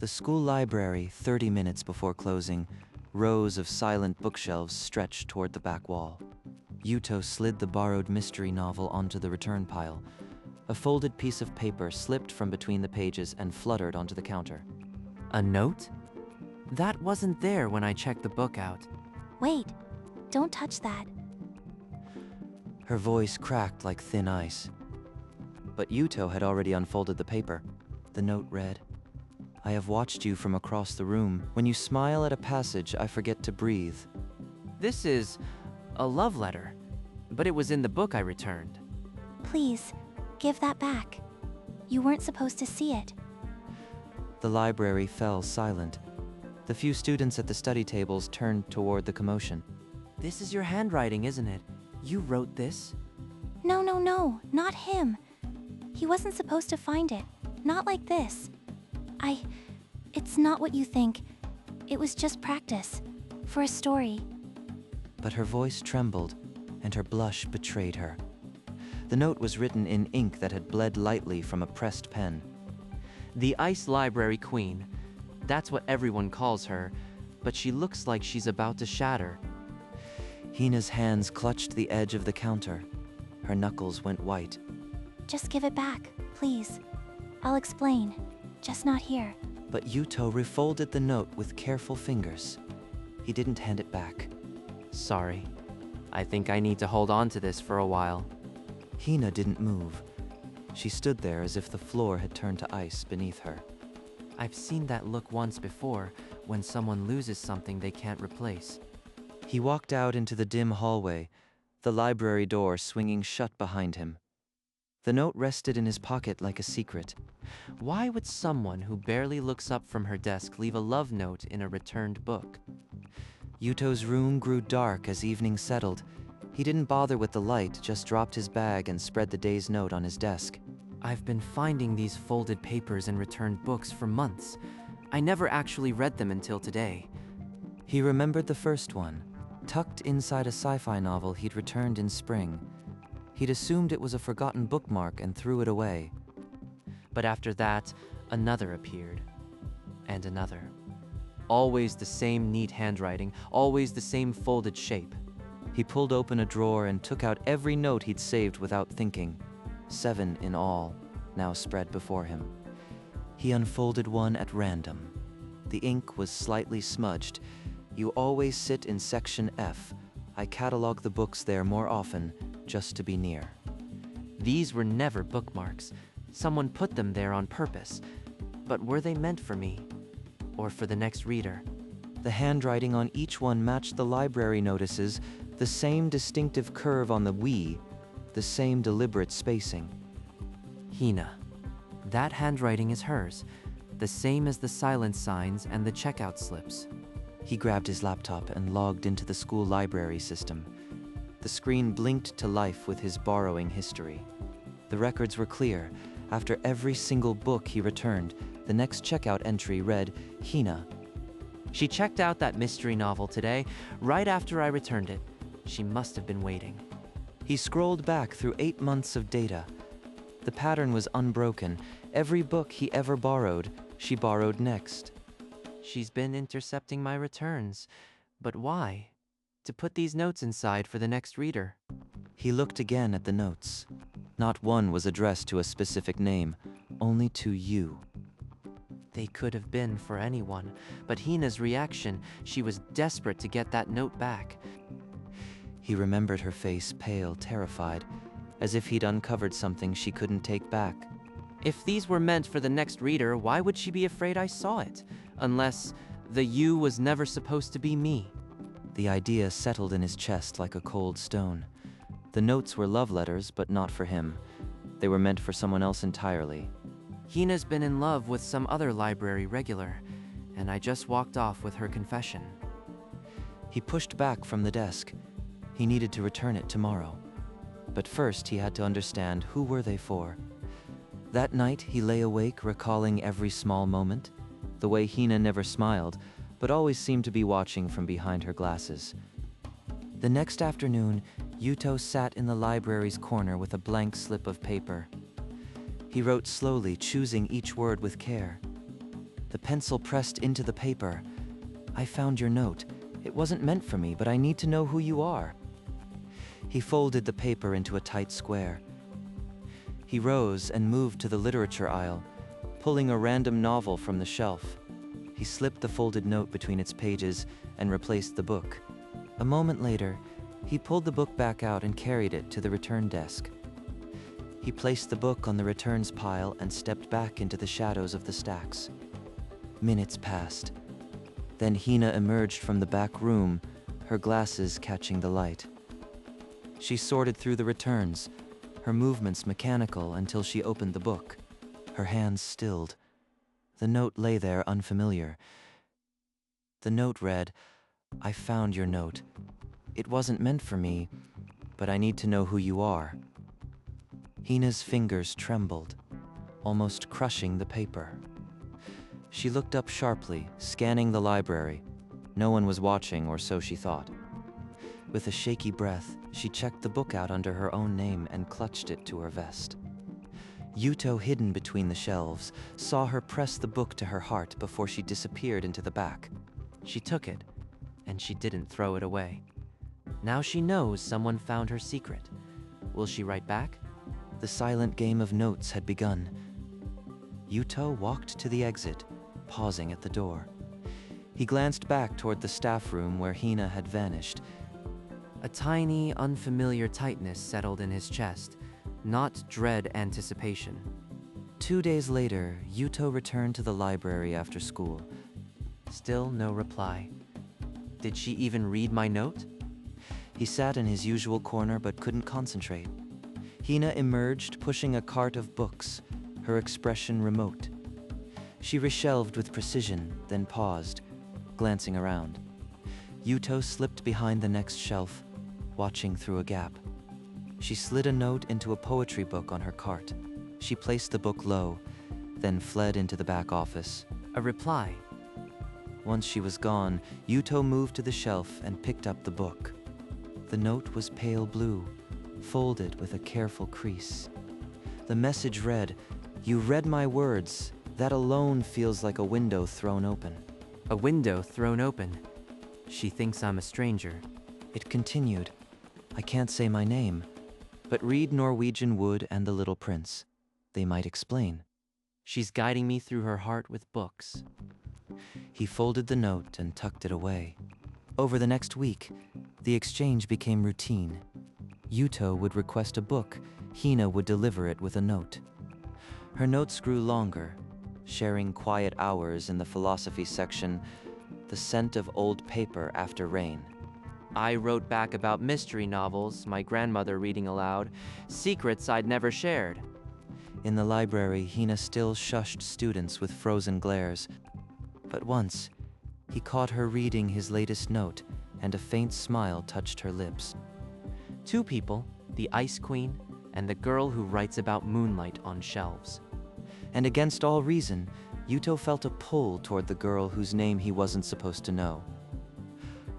The school library, 30 minutes before closing, rows of silent bookshelves stretched toward the back wall. Yuto slid the borrowed mystery novel onto the return pile. A folded piece of paper slipped from between the pages and fluttered onto the counter. A note? That wasn't there when I checked the book out. Wait, don't touch that. Her voice cracked like thin ice. But Yuto had already unfolded the paper. The note read, "I have watched you from across the room. When you smile at a passage, I forget to breathe." This is a love letter, but it was in the book I returned. Please, give that back. You weren't supposed to see it. The library fell silent. The few students at the study tables turned toward the commotion. This is your handwriting, isn't it? You wrote this? No, not him. He wasn't supposed to find it. Not like this. It's not what you think. It was just practice. For a story. But her voice trembled, and her blush betrayed her. The note was written in ink that had bled lightly from a pressed pen. The Ice Library Queen. That's what everyone calls her, but she looks like she's about to shatter. Hina's hands clutched the edge of the counter. Her knuckles went white. Just give it back, please. I'll explain. Just not here. But Yuto refolded the note with careful fingers. He didn't hand it back. Sorry. I think I need to hold on to this for a while. Hina didn't move. She stood there as if the floor had turned to ice beneath her. I've seen that look once before, when someone loses something they can't replace. He walked out into the dim hallway, the library door swinging shut behind him. The note rested in his pocket like a secret. Why would someone who barely looks up from her desk leave a love note in a returned book? Yuto's room grew dark as evening settled. He didn't bother with the light, just dropped his bag and spread the day's note on his desk. I've been finding these folded papers and returned books for months. I never actually read them until today. He remembered the first one, tucked inside a sci-fi novel he'd returned in spring. He'd assumed it was a forgotten bookmark and threw it away. But after that, another appeared. And another. Always the same neat handwriting, always the same folded shape. He pulled open a drawer and took out every note he'd saved without thinking. 7 in all, now spread before him. He unfolded one at random. The ink was slightly smudged. "You always sit in section F. I catalog the books there more often, just to be near." These were never bookmarks. Someone put them there on purpose. But were they meant for me? Or for the next reader? The handwriting on each one matched the library notices, the same distinctive curve on the "we," the same deliberate spacing. Hina. That handwriting is hers, the same as the silence signs and the checkout slips. He grabbed his laptop and logged into the school library system. The screen blinked to life with his borrowing history. The records were clear. After every single book he returned, the next checkout entry read, "Hina." She checked out that mystery novel today, right after I returned it. She must have been waiting. He scrolled back through 8 months of data. The pattern was unbroken. Every book he ever borrowed, she borrowed next. She's been intercepting my returns. But why? To put these notes inside for the next reader. He looked again at the notes. Not one was addressed to a specific name, only to you. They could have been for anyone, but Hina's reaction, she was desperate to get that note back. He remembered her face, pale, terrified, as if he'd uncovered something she couldn't take back. If these were meant for the next reader, why would she be afraid I saw it? Unless the you was never supposed to be me. The idea settled in his chest like a cold stone. The notes were love letters, but not for him. They were meant for someone else entirely. Hina's been in love with some other library regular, and I just walked off with her confession. He pushed back from the desk. He needed to return it tomorrow. But first he had to understand who were they for. That night he lay awake recalling every small moment, the way Hina never smiled, but always seemed to be watching from behind her glasses. The next afternoon, Yuto sat in the library's corner with a blank slip of paper. He wrote slowly, choosing each word with care. the pencil pressed into the paper. I found your note. It wasn't meant for me, but I need to know who you are. He folded the paper into a tight square. He rose and moved to the literature aisle, pulling a random novel from the shelf. He slipped the folded note between its pages and replaced the book. A moment later, he pulled the book back out and carried it to the return desk. He placed the book on the returns pile and stepped back into the shadows of the stacks. Minutes passed. Then Hina emerged from the back room, her glasses catching the light. She sorted through the returns, her movements mechanical until she opened the book. Her hands stilled. The note lay there unfamiliar. The note read, I found your note. It wasn't meant for me, but I need to know who you are. Hina's fingers trembled, almost crushing the paper. She looked up sharply, scanning the library. No one was watching, or so she thought. With a shaky breath, she checked the book out under her own name and clutched it to her vest. Yuto, hidden between the shelves, saw her press the book to her heart before she disappeared into the back. She took it, and she didn't throw it away. Now she knows someone found her secret. Will she write back? The silent game of notes had begun. Yuto walked to the exit, pausing at the door. He glanced back toward the staff room where Hina had vanished. A tiny, unfamiliar tightness settled in his chest, not dread anticipation. 2 days later, Yuto returned to the library after school. Still no reply. Did she even read my note? He sat in his usual corner but couldn't concentrate. Hina emerged, pushing a cart of books, her expression remote. She reshelved with precision, then paused, glancing around. Yuto slipped behind the next shelf, watching through a gap. She slid a note into a poetry book on her cart. She placed the book low, then fled into the back office. A reply. Once she was gone, Yuto moved to the shelf and picked up the book. The note was pale blue, folded with a careful crease. The message read, "You read my words. That alone feels like a window thrown open." A window thrown open. She thinks I'm a stranger. It continued, "I can't say my name, but read Norwegian Wood and the Little Prince. They might explain." She's guiding me through her heart with books. He folded the note and tucked it away. Over the next week, the exchange became routine. Yuto would request a book, Hina would deliver it with a note. Her notes grew longer, sharing quiet hours in the philosophy section, the scent of old paper after rain. I wrote back about mystery novels, my grandmother reading aloud, secrets I'd never shared. In the library, Hina still shushed students with frozen glares. But once, he caught her reading his latest note, and a faint smile touched her lips. 2 people, the Ice Queen and the girl who writes about moonlight on shelves. And against all reason, Yuto felt a pull toward the girl whose name he wasn't supposed to know.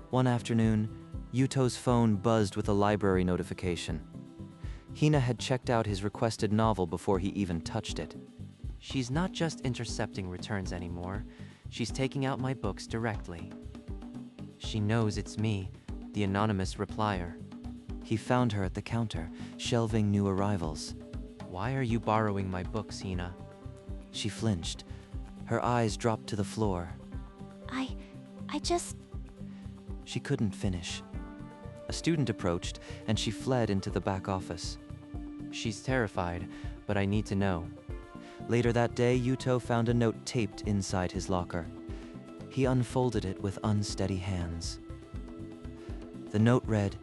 One afternoon, Yuto's phone buzzed with a library notification. Hina had checked out his requested novel before he even touched it. She's not just intercepting returns anymore, she's taking out my books directly. She knows it's me, the anonymous replier. He found her at the counter, shelving new arrivals. Why are you borrowing my books, Hina? She flinched. Her eyes dropped to the floor. I just... She couldn't finish. A student approached, and she fled into the back office. She's terrified, but I need to know. Later that day, Yuto found a note taped inside his locker. He unfolded it with unsteady hands. The note read,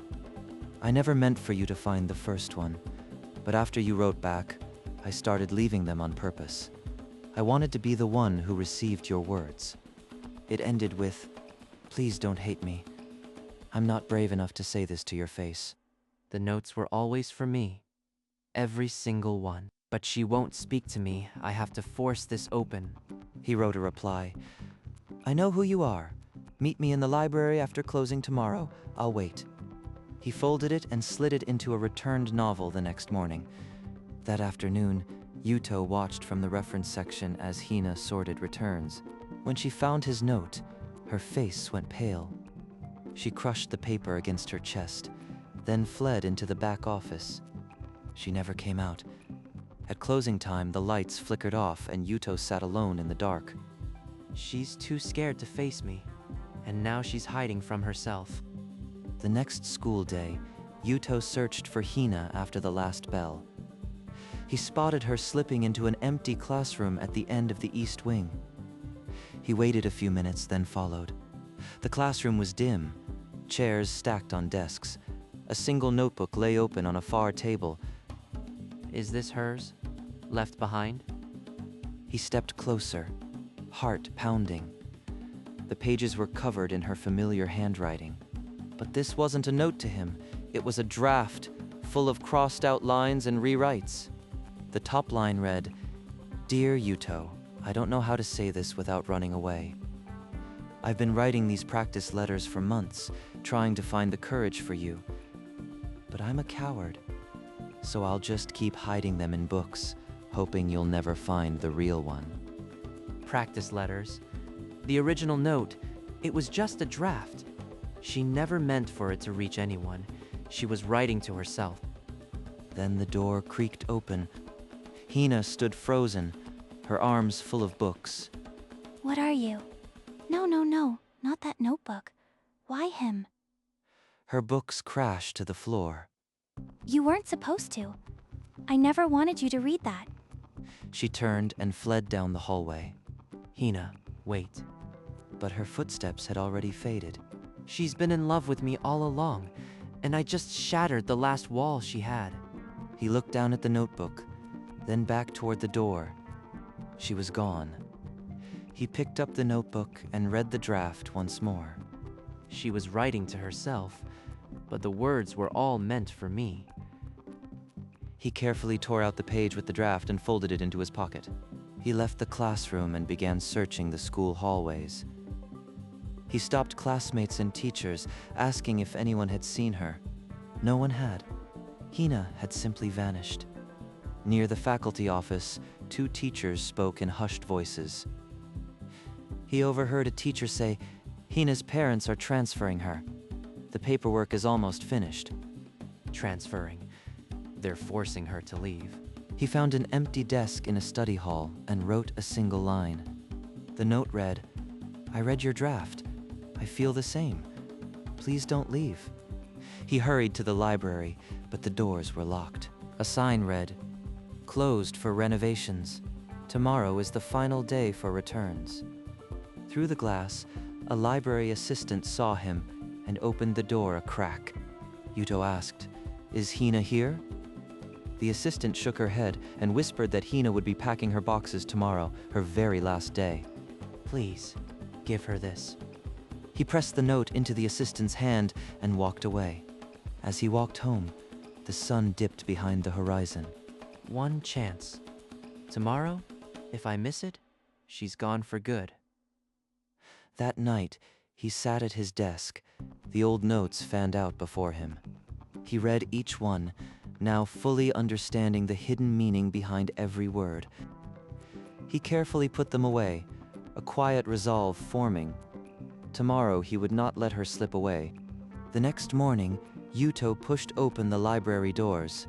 "I never meant for you to find the first one, but after you wrote back, I started leaving them on purpose. I wanted to be the one who received your words." It ended with, "Please don't hate me. I'm not brave enough to say this to your face." The notes were always for me. Every single one. But she won't speak to me. I have to force this open. He wrote a reply. "I know who you are. Meet me in the library after closing tomorrow. I'll wait." He folded it and slid it into a returned novel the next morning. That afternoon, Yuto watched from the reference section as Hina sorted returns. When she found his note, her face went pale. She crushed the paper against her chest, then fled into the back office. She never came out. At closing time, the lights flickered off and Yuto sat alone in the dark. She's too scared to face me, and now she's hiding from herself. The next school day, Yuto searched for Hina after the last bell. He spotted her slipping into an empty classroom at the end of the east wing. He waited a few minutes, then followed. The classroom was dim, chairs stacked on desks. A single notebook lay open on a far table. Is this hers? Left behind? He stepped closer, heart pounding. The pages were covered in her familiar handwriting. But this wasn't a note to him. It was a draft, full of crossed-out lines and rewrites. The top line read, "Dear Yuto, I don't know how to say this without running away. I've been writing these practice letters for months, trying to find the courage for you. But I'm a coward, so I'll just keep hiding them in books, hoping you'll never find the real one." Practice letters. The original note, it was just a draft. She never meant for it to reach anyone. She was writing to herself. Then the door creaked open. Hina stood frozen, her arms full of books. What are you? No, not that notebook. Why him? Her books crashed to the floor. You weren't supposed to. I never wanted you to read that. She turned and fled down the hallway. Hina, wait. But her footsteps had already faded. She's been in love with me all along, and I just shattered the last wall she had. He looked down at the notebook, then back toward the door. She was gone. He picked up the notebook and read the draft once more. She was writing to herself, but the words were all meant for me. He carefully tore out the page with the draft and folded it into his pocket. He left the classroom and began searching the school hallways. He stopped classmates and teachers, asking if anyone had seen her. No one had. Hina had simply vanished. Near the faculty office, 2 teachers spoke in hushed voices. He overheard a teacher say, "Hina's parents are transferring her. The paperwork is almost finished." Transferring. They're forcing her to leave. He found an empty desk in a study hall and wrote a single line. The note read, "I read your draft. I feel the same. Please don't leave." He hurried to the library, but the doors were locked. A sign read, "Closed for renovations. Tomorrow is the final day for returns." Through the glass, a library assistant saw him and opened the door a crack. Yuto asked, "Is Hina here?" The assistant shook her head and whispered that Hina would be packing her boxes tomorrow, her very last day. Please, give her this. He pressed the note into the assistant's hand and walked away. As he walked home, the sun dipped behind the horizon. One chance. Tomorrow, if I miss it, she's gone for good. That night, he sat at his desk, the old notes fanned out before him. He read each one, now fully understanding the hidden meaning behind every word. He carefully put them away, a quiet resolve forming. Tomorrow he would not let her slip away. The next morning, Yuto pushed open the library doors.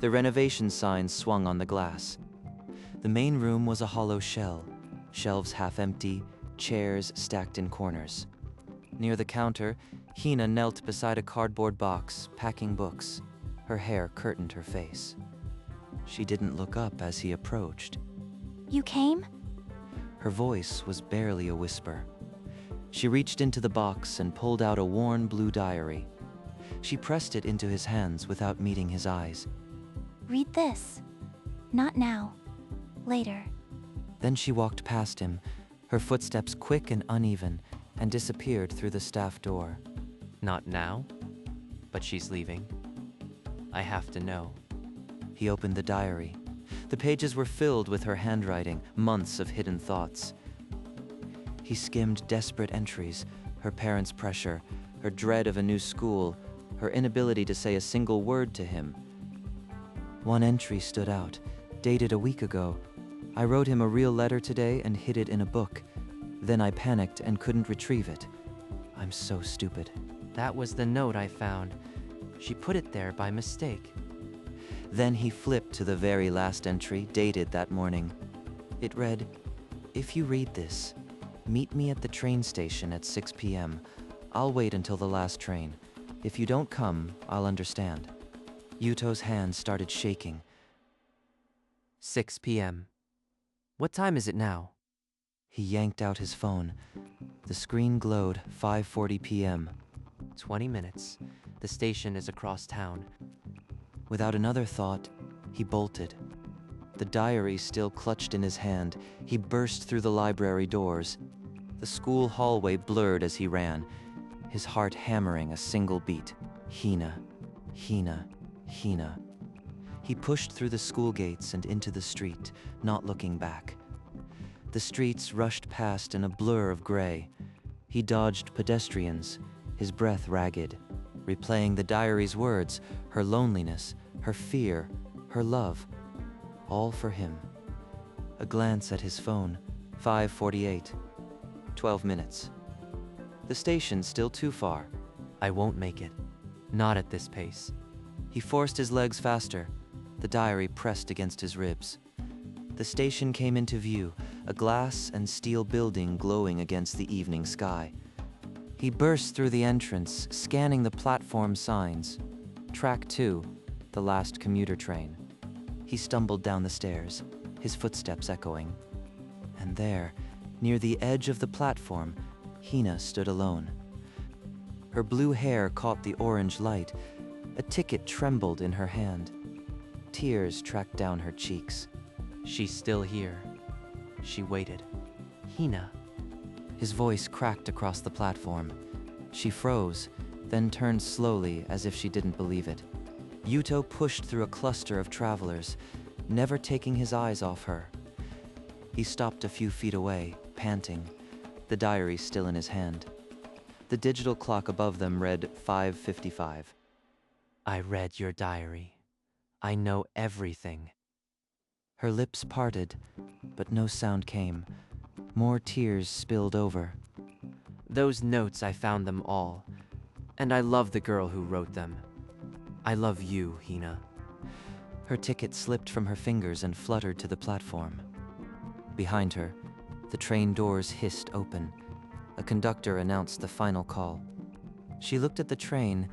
The renovation signs swung on the glass. The main room was a hollow shell, shelves half empty, chairs stacked in corners. Near the counter, Hina knelt beside a cardboard box, packing books. Her hair curtained her face. She didn't look up as he approached. You came? Her voice was barely a whisper. She reached into the box and pulled out a worn blue diary. She pressed it into his hands without meeting his eyes. Read this. Not now. Later. Then she walked past him, her footsteps quick and uneven, and disappeared through the staff door. Not now, but she's leaving. I have to know. He opened the diary. The pages were filled with her handwriting, months of hidden thoughts. He skimmed desperate entries, her parents' pressure, her dread of a new school, her inability to say a single word to him. One entry stood out, dated a week ago. I wrote him a real letter today and hid it in a book. Then I panicked and couldn't retrieve it. I'm so stupid. That was the note I found. She put it there by mistake. Then he flipped to the very last entry, dated that morning. It read, "If you read this, meet me at the train station at 6 p.m. I'll wait until the last train. If you don't come, I'll understand." Yuto's hand started shaking. 6 p.m. What time is it now? He yanked out his phone. The screen glowed 5:40 p.m. 20 minutes. The station is across town. Without another thought, he bolted. The diary still clutched in his hand, he burst through the library doors. The school hallway blurred as he ran, his heart hammering a single beat. Hina, Hina, Hina. He pushed through the school gates and into the street, not looking back. The streets rushed past in a blur of gray. He dodged pedestrians, his breath ragged, replaying the diary's words, her loneliness, her fear, her love, all for him. A glance at his phone, 5:48, 12 minutes. The station's still too far. I won't make it. Not at this pace. He forced his legs faster. The diary pressed against his ribs. The station came into view, a glass and steel building glowing against the evening sky. He burst through the entrance, scanning the platform signs. Track 2, the last commuter train. He stumbled down the stairs, his footsteps echoing. And there, near the edge of the platform, Hina stood alone. Her blue hair caught the orange light. A ticket trembled in her hand. Tears tracked down her cheeks. She's still here. She waited. Hina. His voice cracked across the platform. She froze, then turned slowly as if she didn't believe it. Yuto pushed through a cluster of travelers, never taking his eyes off her. He stopped a few feet away, panting, the diary still in his hand. The digital clock above them read 5:55. I read your diary. I know everything. Her lips parted, but no sound came. More tears spilled over. Those notes, I found them all. And I love the girl who wrote them. I love you, Hina. Her ticket slipped from her fingers and fluttered to the platform. Behind her, the train doors hissed open. A conductor announced the final call. She looked at the train,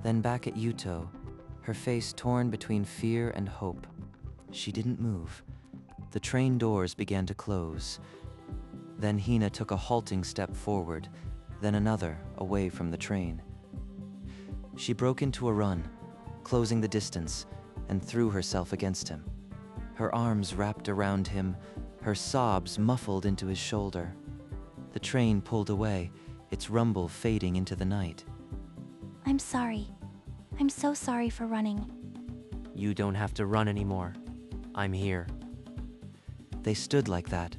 then back at Yuto, her face torn between fear and hope. She didn't move. The train doors began to close. Then Hina took a halting step forward, then another, away from the train. She broke into a run, closing the distance, and threw herself against him. Her arms wrapped around him, her sobs muffled into his shoulder. The train pulled away, its rumble fading into the night. I'm sorry. I'm so sorry for running. You don't have to run anymore. I'm here. They stood like that,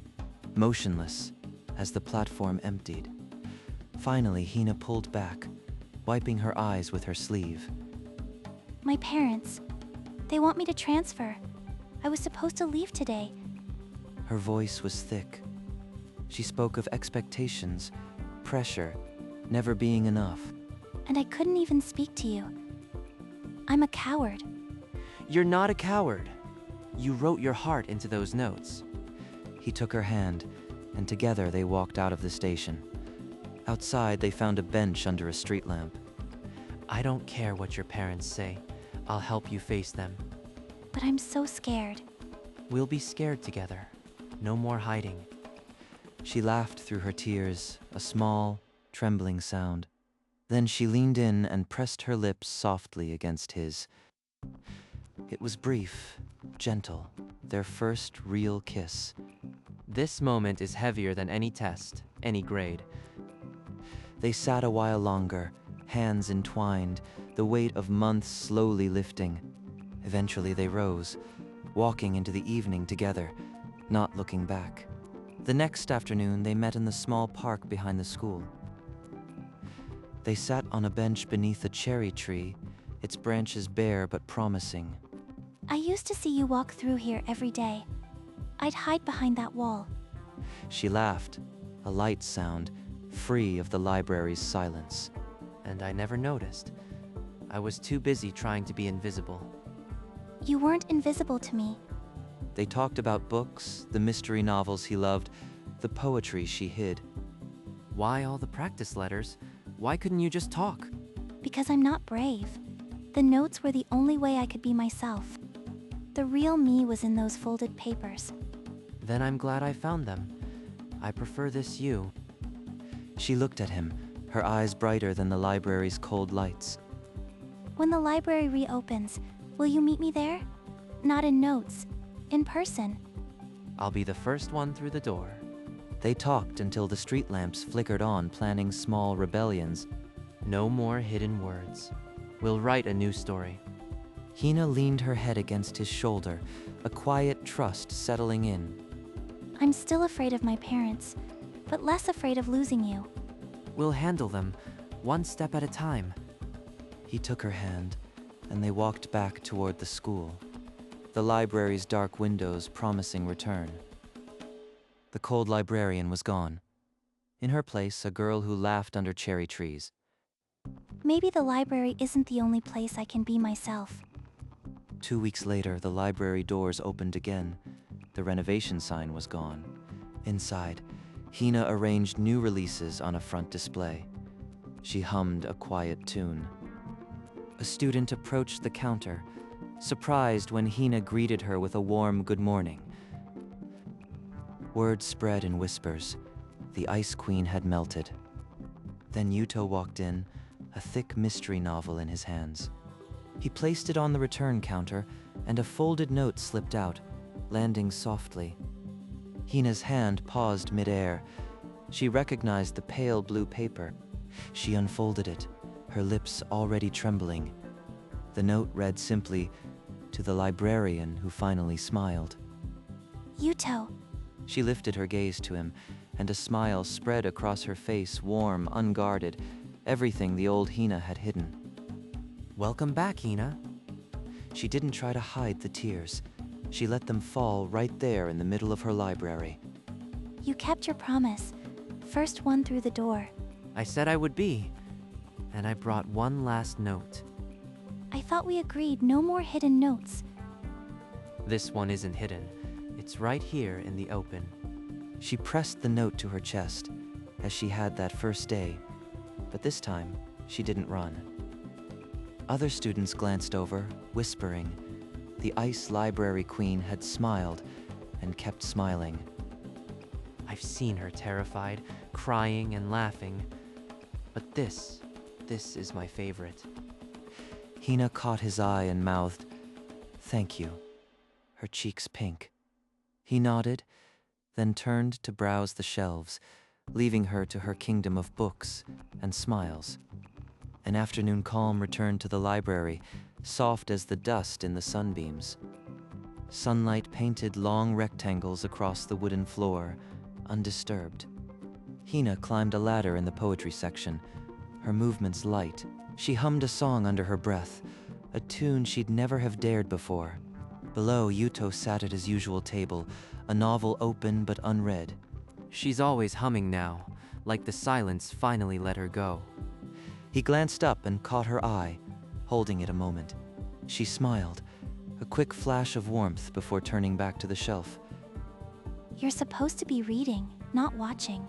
motionless, as the platform emptied. Finally, Hina pulled back, wiping her eyes with her sleeve. My parents. They want me to transfer. I was supposed to leave today. Her voice was thick. She spoke of expectations, pressure, never being enough. And I couldn't even speak to you. I'm a coward. You're not a coward. You wrote your heart into those notes. He took her hand, and together they walked out of the station. Outside, they found a bench under a street lamp. I don't care what your parents say. I'll help you face them. But I'm so scared. We'll be scared together. No more hiding. She laughed through her tears, a small, trembling sound. Then she leaned in and pressed her lips softly against his. It was brief, gentle, their first real kiss. This moment is heavier than any test, any grade. They sat a while longer, hands entwined, the weight of months slowly lifting. Eventually they rose, walking into the evening together, not looking back. The next afternoon they met in the small park behind the school. They sat on a bench beneath a cherry tree, its branches bare but promising. I used to see you walk through here every day. I'd hide behind that wall. She laughed, a light sound, free of the library's silence. And I never noticed. I was too busy trying to be invisible. You weren't invisible to me. They talked about books, the mystery novels he loved, the poetry she hid. Why all the practice letters? Why couldn't you just talk? Because I'm not brave. The notes were the only way I could be myself. The real me was in those folded papers. Then I'm glad I found them. I prefer this you. She looked at him, her eyes brighter than the library's cold lights. When the library reopens, will you meet me there? Not in notes, in person. I'll be the first one through the door. They talked until the street lamps flickered on, planning small rebellions. No more hidden words. We'll write a new story. Hina leaned her head against his shoulder, a quiet trust settling in. I'm still afraid of my parents, but less afraid of losing you. We'll handle them, one step at a time. He took her hand, and they walked back toward the school, the library's dark windows promising return. The cold librarian was gone. In her place, a girl who laughed under cherry trees. Maybe the library isn't the only place I can be myself. 2 weeks later, the library doors opened again. The renovation sign was gone. Inside, Hina arranged new releases on a front display. She hummed a quiet tune. A student approached the counter, surprised when Hina greeted her with a warm good morning. Word spread in whispers. The Ice Queen had melted. Then Yuto walked in, a thick mystery novel in his hands. He placed it on the return counter, and a folded note slipped out, landing softly. Hina's hand paused midair. She recognized the pale blue paper. She unfolded it, her lips already trembling. The note read simply, "To the librarian who finally smiled." Yuto. She lifted her gaze to him, and a smile spread across her face, warm, unguarded, everything the old Hina had hidden. Welcome back, Hina. She didn't try to hide the tears. She let them fall right there in the middle of her library. You kept your promise. First one through the door. I said I would be. And I brought one last note. I thought we agreed no more hidden notes. This one isn't hidden. It's right here in the open. She pressed the note to her chest, as she had that first day, but this time she didn't run. Other students glanced over, whispering. The Ice Library Queen had smiled and kept smiling. I've seen her terrified, crying and laughing. But this is my favorite. Hina caught his eye and mouthed, "Thank you," her cheeks pink. He nodded, then turned to browse the shelves, leaving her to her kingdom of books and smiles. An afternoon calm returned to the library, soft as the dust in the sunbeams. Sunlight painted long rectangles across the wooden floor, undisturbed. Hina climbed a ladder in the poetry section, her movements light. She hummed a song under her breath, a tune she'd never have dared before. Below, Yuto sat at his usual table, a novel open but unread. She's always humming now, like the silence finally let her go. He glanced up and caught her eye, holding it a moment. She smiled, a quick flash of warmth before turning back to the shelf. You're supposed to be reading, not watching.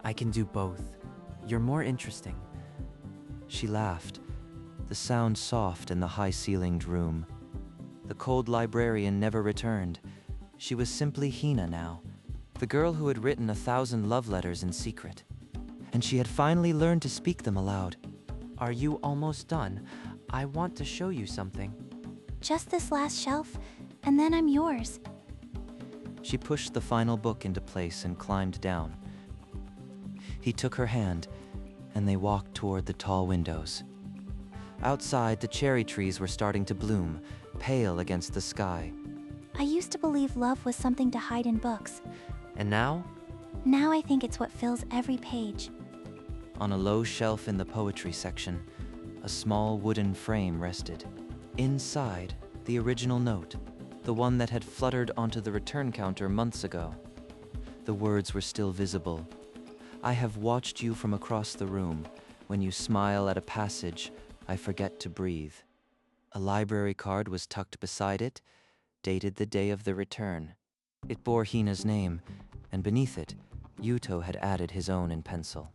I can do both. You're more interesting. She laughed, the sound soft in the high-ceilinged room. The cold librarian never returned. She was simply Hina now, the girl who had written 1,000 love letters in secret. And she had finally learned to speak them aloud. Are you almost done? I want to show you something. Just this last shelf, and then I'm yours. She pushed the final book into place and climbed down. He took her hand, and they walked toward the tall windows. Outside, the cherry trees were starting to bloom, pale against the sky. I used to believe love was something to hide in books. And now? Now I think it's what fills every page. On a low shelf in the poetry section, a small wooden frame rested. Inside, The original note, the one that had fluttered onto the return counter months ago. The words were still visible. I have watched you from across the room. When you smile at a passage, I forget to breathe. A library card was tucked beside it, dated the day of the return. It bore Hina's name, and beneath it, Yuto had added his own in pencil.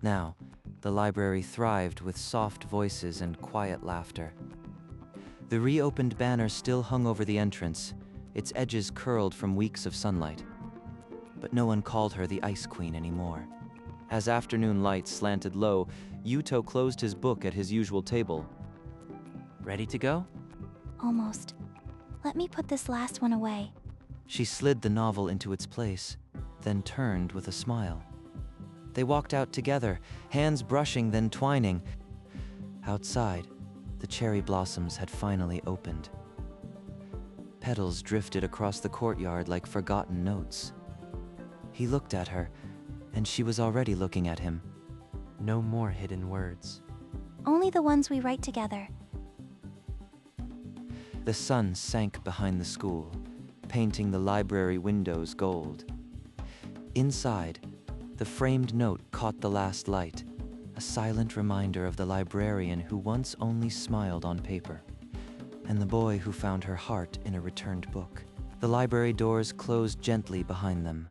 Now, the library thrived with soft voices and quiet laughter. The reopened banner still hung over the entrance, its edges curled from weeks of sunlight. But no one called her the Ice Queen anymore. As afternoon light slanted low, Yuto closed his book at his usual table. Ready to go? Almost. Let me put this last one away. She slid the novel into its place, then turned with a smile. They walked out together, hands brushing then twining. Outside, the cherry blossoms had finally opened. Petals drifted across the courtyard like forgotten notes. He looked at her, and she was already looking at him. No more hidden words. Only the ones we write together. The sun sank behind the school, painting the library windows gold. Inside, the framed note caught the last light, a silent reminder of the librarian who once only smiled on paper, and the boy who found her heart in a returned book. The library doors closed gently behind them,